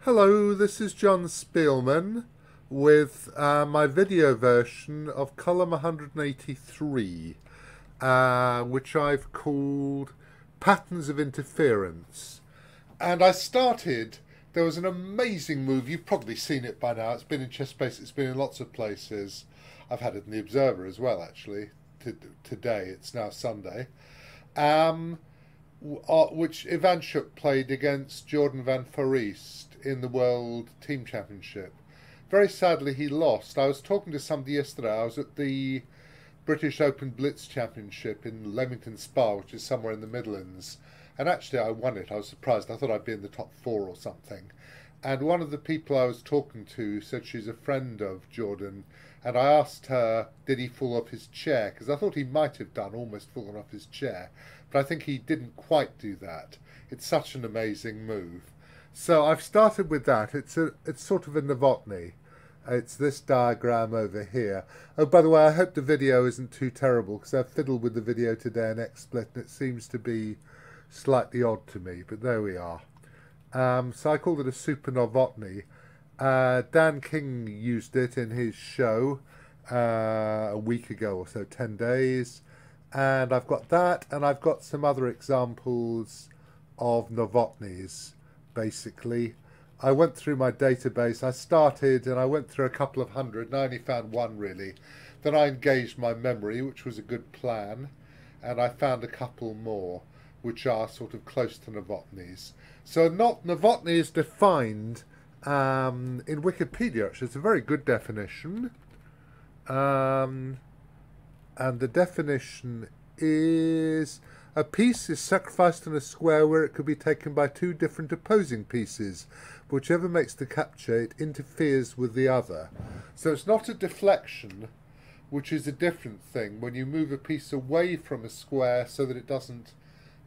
Hello, this is Jon Speelman with my video version of column 183, which I've called Patterns of Interference. And there was an amazing move, you've probably seen it by now, it's been in Chess Space, it's been in lots of places. I've had it in the Observer as well, actually, today, it's now Sunday. Which Ivanchuk played against Jordan van Foreest in the World Team Championship. Very sadly, he lost. I was talking to somebody yesterday. I was at the British Open Blitz Championship in Leamington Spa, which is somewhere in the Midlands. And actually, I won it. I was surprised. I thought I'd be in the top 4 or something. And one of the people I was talking to said she's a friend of Jordan. And I asked her, did he fall off his chair? Because I thought he might have done, almost fallen off his chair. But I think he didn't quite do that. It's such an amazing move. So I've started with that. It's sort of a Novotny. It's this diagram over here. Oh, by the way, I hope the video isn't too terrible, because I've fiddled with the video today in XSplit, and it seems to be slightly odd to me, but there we are. So I called it a super Novotny. Dan King used it in his show a week ago or so, 10 days. And I've got that, and I've got some other examples of Novotnys, basically. I went through my database. I started, and I went through a couple of hundred, and I only found one, really. Then I engaged my memory, which was a good plan, and I found a couple more, which are sort of close to Novotnys. So Novotny is defined in Wikipedia, actually. It's a very good definition. And the definition is: a piece is sacrificed in a square where it could be taken by 2 different opposing pieces. Whichever makes the capture, it interferes with the other. So it's not a deflection, which is a different thing, when you move a piece away from a square so that it doesn't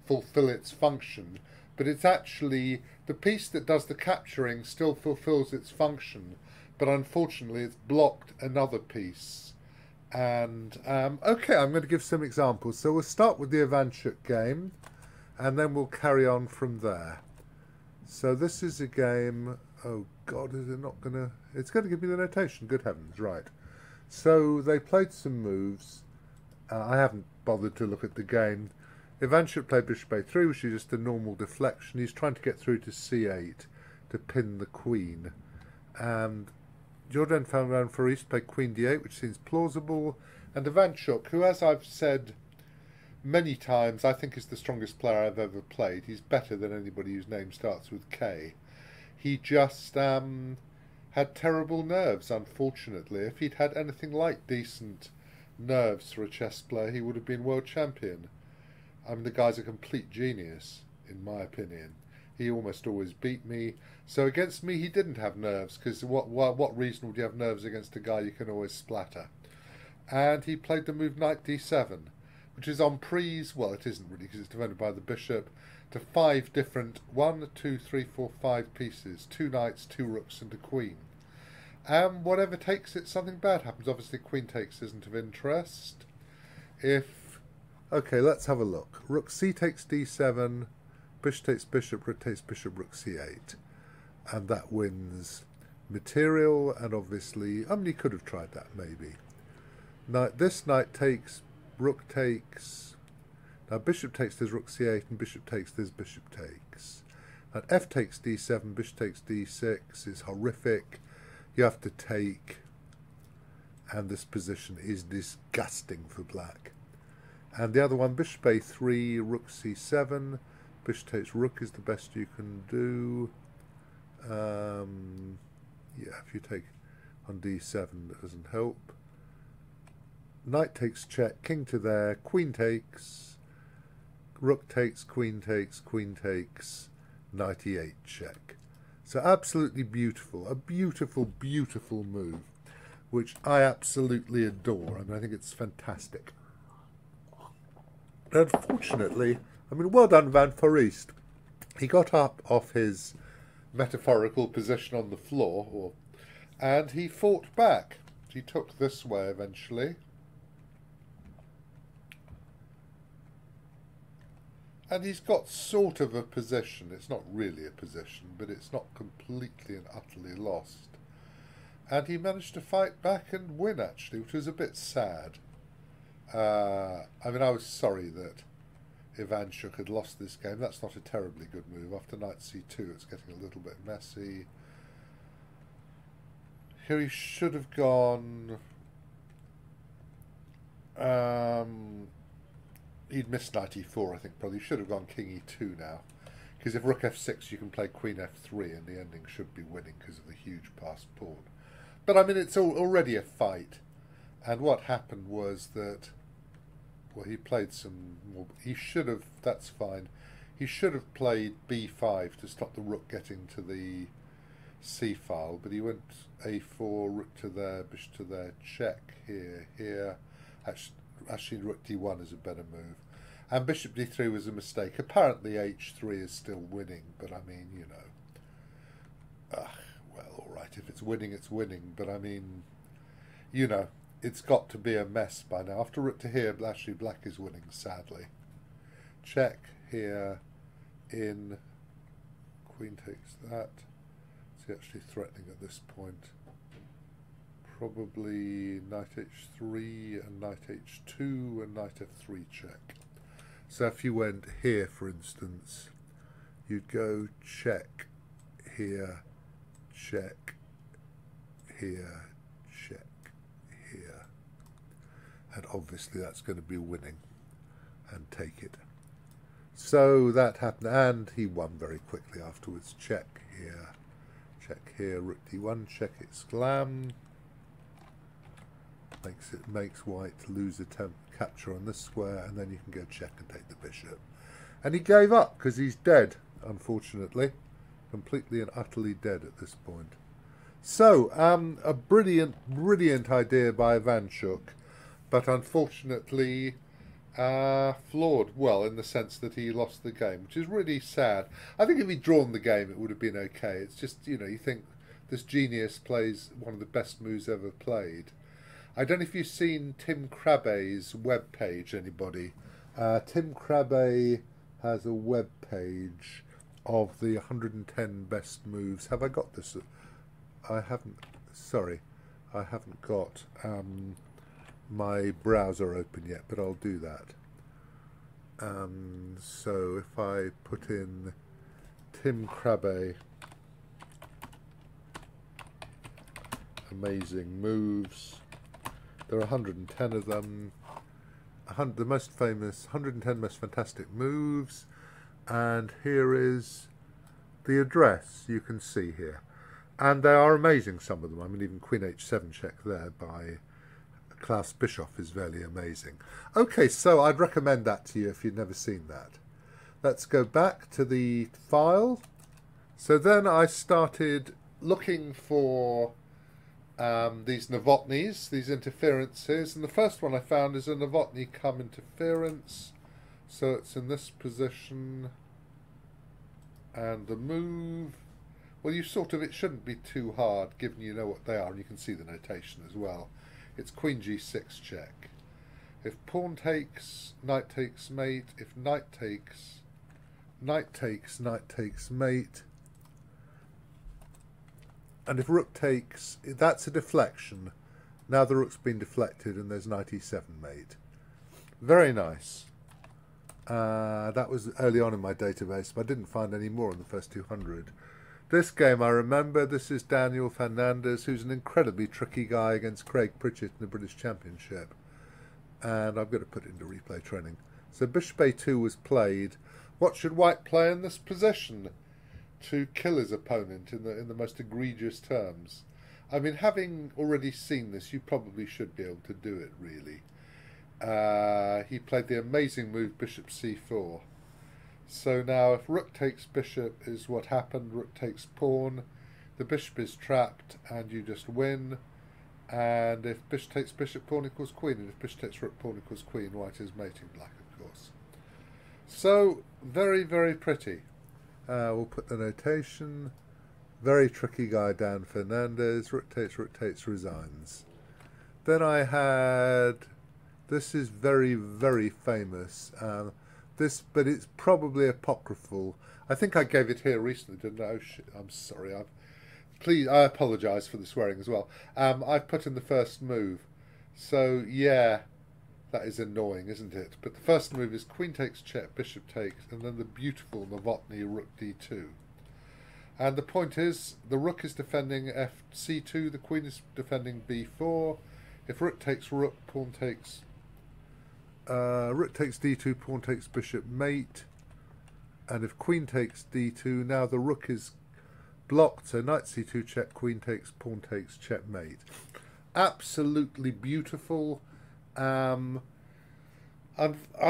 fulfill its function. But it's actually the piece that does the capturing still fulfills its function, but unfortunately it's blocked another piece. And okay, I'm going to give some examples. So we'll start with the Ivanchuk game, and then we'll carry on from there. So this is a game. Oh God, is it not going to? It's going to give me the notation. Good heavens, right? So they played some moves. I haven't bothered to look at the game. Ivanchuk played bishop a3, which is just a normal deflection. He's trying to get through to c8 to pin the queen, and Jordan van Foreest played queen d8, which seems plausible, and Ivanchuk, who, as I've said many times, I think is the strongest player I've ever played. He's better than anybody whose name starts with K. He just had terrible nerves, unfortunately. If he'd had anything like decent nerves for a chess player, he would have been world champion. I mean, the guy's a complete genius, in my opinion. He almost always beat me. So against me, he didn't have nerves, because what reason would you have nerves against a guy you can always splatter? And he played the move knight d7, which is en prise. Well, it isn't really, because it's defended by the bishop, to 5 different 1, 2, 3, 4, 5 pieces, 2 knights, 2 rooks, and a queen. And whatever takes it, something bad happens. Obviously, queen takes isn't of interest. Okay, let's have a look. Rook c takes d7. Bishop takes bishop, rook takes bishop, rook c8. And that wins material, and obviously, I mean, he could have tried that, maybe. This knight takes, rook takes. Now bishop takes, there's rook c8, and bishop takes, there's bishop takes. And f takes d7, bishop takes d6 is horrific. You have to take, and this position is disgusting for black. And the other one, bishop a3, rook c7, bishop takes rook is the best you can do. Yeah, if you take on d7, that doesn't help. Knight takes check, king to there, queen takes, rook takes, queen takes, knight e8 check. So absolutely beautiful, a beautiful, beautiful move, which I absolutely adore. I mean, I think it's fantastic. Unfortunately, I mean, well done, Van Foreest. He got up off his metaphorical position on the floor, and he fought back. He took this way eventually. And he's got sort of a position. It's not really a position, but it's not completely and utterly lost. And he managed to fight back and win, actually, which was a bit sad. I mean, I was sorry that Ivanchuk had lost this game. That's not a terribly good move. After knight c2, it's getting a little bit messy. Here he should have gone... he'd missed knight e4, I think, probably. He should have gone king e2 now. Because if rook f6, you can play queen f3, and the ending should be winning because of the huge passed pawn. But, I mean, it's already a fight. And what happened was that... Well, he played some more... He should have... That's fine. He should have played b5 to stop the rook getting to the c file. But he went a4, rook to there, bishop to there, check here, here. Actually, rook d1 is a better move. And bishop d3 was a mistake. Apparently h3 is still winning, but I mean, you know... well, all right, if it's winning, it's winning. But I mean, you know, it's got to be a mess by now. After rook to here, actually black is winning, sadly. Check here, in, queen takes that. Is he actually threatening at this point? Probably knight h3 and knight h2 and knight f3 check. So if you went here, for instance, you'd go check here, check here, check here. And obviously that's going to be winning and take it. So that happened, and he won very quickly afterwards. Check here, rook d1, check, it's slam. Makes white lose attempt capture on this square, and then you can go check and take the bishop. And he gave up because he's dead, unfortunately. Completely and utterly dead at this point. So, a brilliant idea by Ivanchuk, but unfortunately flawed, well, in the sense that he lost the game, which is really sad. I think if he'd drawn the game, it would have been okay. It's just, you know, you think this genius plays one of the best moves ever played. I don't know if you've seen Tim Krabbe's webpage, anybody. Tim Krabbe has a webpage of the 110 best moves. Have I got this? I haven't. Sorry, I haven't got my browser open yet, but I'll do that. So if I put in Tim Krabbe, amazing moves. There are 110 of them. The most famous, 110 most fantastic moves. And here is the address you can see here. And they are amazing, some of them. I mean, even Queen H7 check there by Klaus Bischoff is very amazing. Okay, so I'd recommend that to you if you've never seen that. Let's go back to the file. So then I started looking for these Novotnys, these interferences, and the first one I found is a Novotny come interference. So it's in this position, and the move, well, you sort of, it shouldn't be too hard given you know what they are, and you can see the notation as well. It's queen g6 check. If pawn takes, knight takes mate. If knight takes, knight takes, knight takes mate. And if rook takes, that's a deflection. Now the rook's been deflected and there's knight e7 mate. Very nice. That was early on in my database, but I didn't find any more in the first 200. This game I remember, this is Daniel Fernandez, who's an incredibly tricky guy against Craig Pritchett in the British Championship. And I've got to put it into replay training. So bishop a2 was played. What should white play in this position to kill his opponent in the most egregious terms? I mean, having already seen this, you probably should be able to do it, really. He played the amazing move bishop c4. So now if rook takes bishop is what happened, rook takes pawn, the bishop is trapped and you just win. And if bishop takes bishop, pawn equals queen, and if bishop takes rook, pawn equals queen, white is mating black, of course. So, very, very pretty. We'll put the notation. Very tricky guy, Dan Fernandez. Rook takes, resigns. Then I had... This is very, very famous. this, but it's probably apocryphal. I think I gave it here recently, didn't I? Oh, shit, I'm sorry. Please, I apologise for the swearing as well. I've put in the first move. So, yeah, that is annoying, isn't it? But the first move is queen takes check, bishop takes, and then the beautiful Novotny rook d2. And the point is, the rook is defending c2, the queen is defending b4. If rook takes rook, pawn takes... rook takes d2, pawn takes bishop mate. And if queen takes d2, now the rook is blocked, so knight c2 check, queen takes, pawn takes, checkmate. Absolutely beautiful. I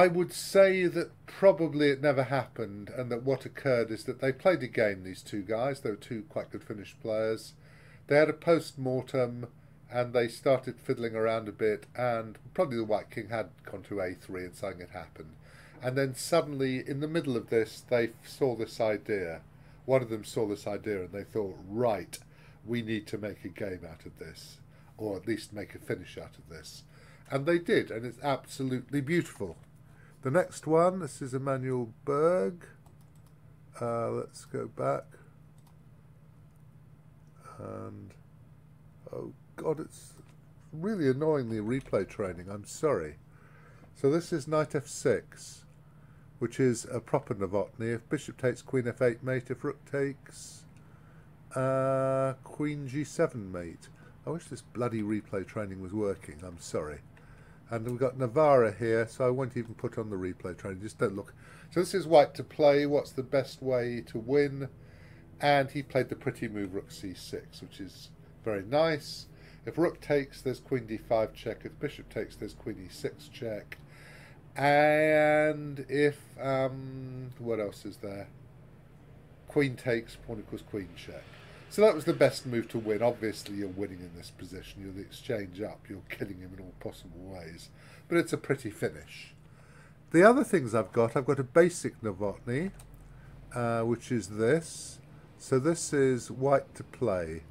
would say that probably it never happened, and that what occurred is that they played a game, these two guys. They were two quite good Finnish players. They had a post-mortem, and they started fiddling around a bit, and probably the White King had gone to a3 and something had happened. And then suddenly, in the middle of this, they saw this idea. One of them saw this idea, and they thought, right, we need to make a game out of this, or at least make a finish out of this. And they did, and it's absolutely beautiful. The next one, this is Emanuel Berg. Let's go back. And, oh God, it's really annoying, the replay training, I'm sorry. So this is knight f6, which is a proper Novotny. If bishop takes, queen f8 mate. If rook takes, queen g7 mate. I wish this bloody replay training was working, I'm sorry. And we've got Navarra here, so I won't even put on the replay training, just don't look. So this is white to play, what's the best way to win? And he played the pretty move rook c6, which is very nice. If rook takes, there's queen d5 check. If bishop takes, there's queen e6 check. And if, what else is there? Queen takes, pawn equals queen check. So that was the best move to win. Obviously, you're winning in this position. You'll exchange up. You're killing him in all possible ways. But it's a pretty finish. The other things I've got a basic Novotny, which is this. So this is white to play.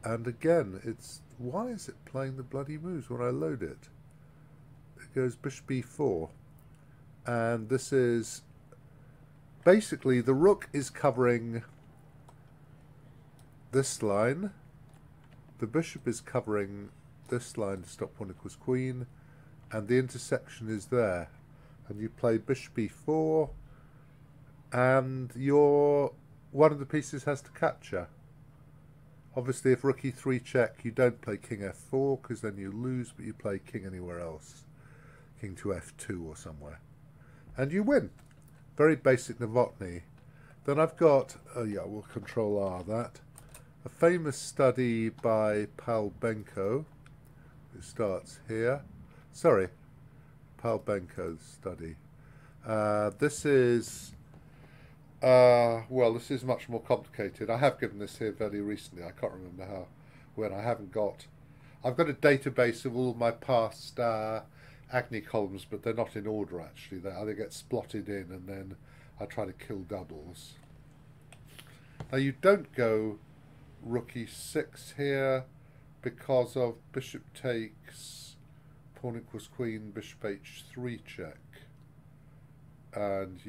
And again, it's... Why is it playing the bloody moves when I load it? It goes bishop b4. And this is... Basically, the rook is covering... this line, the bishop is covering this line to stop pawn equals queen, and the intersection is there. And you play bishop e4, and one of the pieces has to capture. Obviously, if rook e3 check, you don't play king f4, because then you lose, but you play king anywhere else. King to f2 or somewhere. And you win. Very basic Novotny. Then I've got, oh yeah, we'll control R that. A famous study by Palbenko, it starts here. Sorry, Palbenko's study. This is, well, this is much more complicated. I have given this here very recently. I can't remember when. I've got a database of all my past Agony columns, but they're not in order actually. They get splotted in, and then I try to kill doubles. Now you don't go rook e6 here because of bishop takes, pawn equals queen, bishop h3 check, and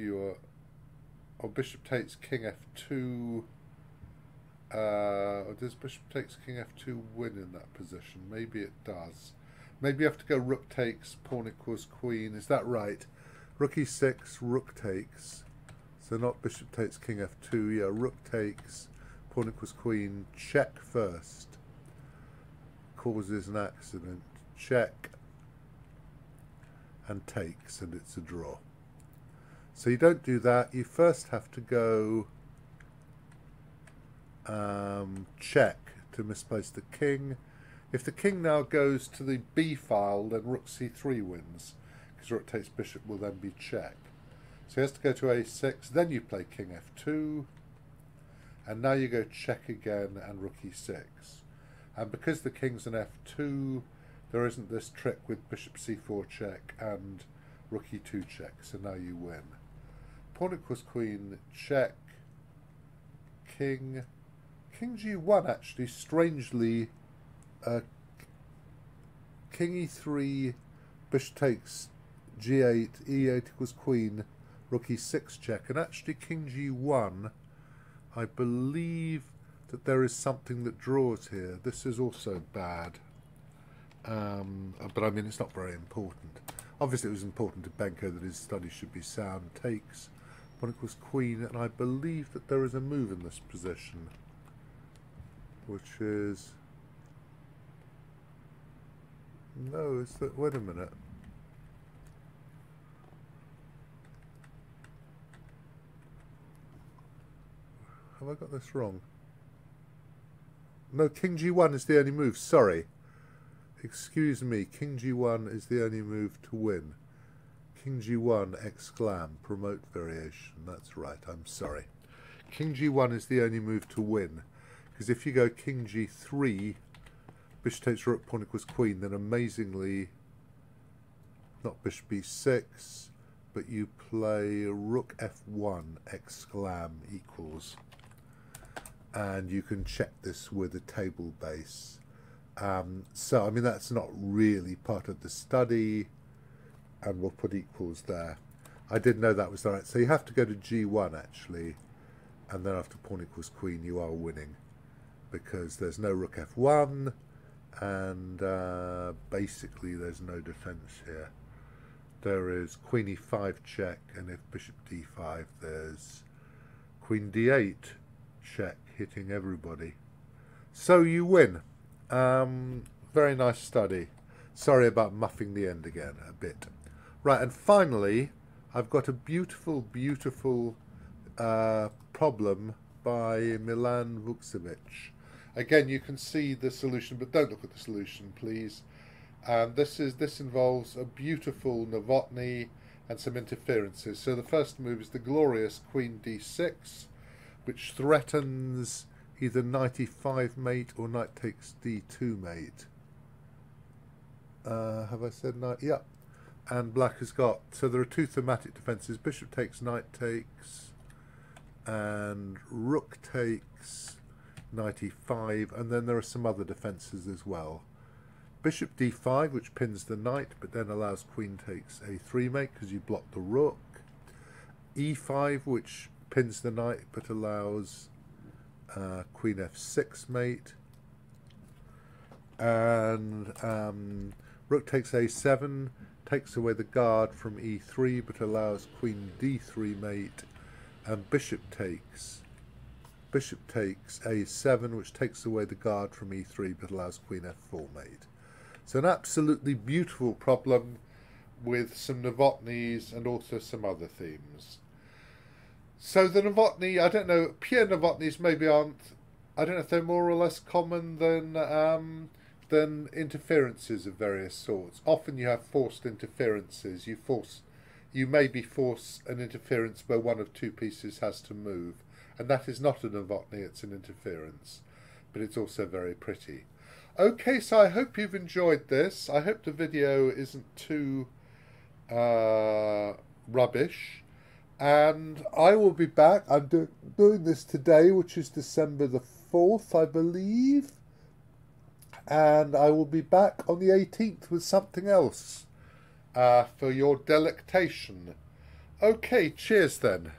or bishop takes king f2, or does bishop takes king f2 win in that position? Maybe it does. Maybe you have to go rook takes, pawn equals queen, is that right? Rook e6, rook takes, so not bishop takes king f2, yeah, rook takes, pawn equals queen, check first, causes an accident, check, and takes, and it's a draw. So you don't do that, you first have to go check to misplace the king. If the king now goes to the b file, then rook c3 wins, because rook takes bishop will then be check. So he has to go to a6, then you play king f2, and now you go check again and rook e6. And because the king's an f2, there isn't this trick with bishop c4 check and rook e2 check, so now you win. Pawn equals queen, check, king g1 actually, strangely, king e3, bishop takes G8, E8 equals queen, rook E6 check, and actually king G1, I believe that there is something that draws here. This is also bad, but I mean it's not very important. Obviously it was important to Benko that his study should be sound. Takes, pawn equals queen, and I believe that there is a move in this position, which is, no, it's that, wait a minute. Have I got this wrong? No, king G1 is the only move, sorry. Excuse me, king G1 is the only move to win. King G1 exclam, promote variation, that's right, I'm sorry. King G1 is the only move to win, because if you go king G3, bishop takes rook, pawn equals queen, then amazingly, not bishop B6, but you play rook F1, exclam, equals. And you can check this with a table base. So, I mean, that's not really part of the study, and we'll put equals there. I didn't know that was right. So you have to go to G1, actually, and then after pawn equals queen, you are winning, because there's no rook F1, and basically there's no defense here. There is queen E5 check, and if bishop D5, there's queen D8 check, hitting everybody. So you win. Very nice study. Sorry about muffing the end again a bit. Right, and finally, I've got a beautiful, beautiful problem by Milan Vukcevic. Again, you can see the solution, but don't look at the solution, please. This involves a beautiful Novotny and some interferences. So the first move is the glorious queen D6, which threatens either knight E5 mate or knight takes D2 mate. Have I said knight? Yeah. And black has got, so there are two thematic defences, bishop takes, knight takes, and rook takes, knight E5, and then there are some other defences as well. Bishop D5, which pins the knight, but then allows queen takes A3 mate, because you block the rook. E5, which pins the knight, but allows queen F6 mate. And rook takes A7, takes away the guard from E3, but allows queen D3 mate. And bishop takes A7, which takes away the guard from E3, but allows queen F4 mate. So an absolutely beautiful problem with some Novotnys and also some other themes. So the Novotny, I don't know, pure Novotnys maybe aren't, I don't know if they're more or less common than interferences of various sorts. Often you have forced interferences. You maybe force an interference where one of two pieces has to move, and that is not a Novotny, it's an interference, but it's also very pretty. Okay, so I hope you've enjoyed this. I hope the video isn't too rubbish. And I will be back. I'm doing this today, which is December the 4th, I believe. And I will be back on the 18th with something else for your delectation. Okay, cheers then.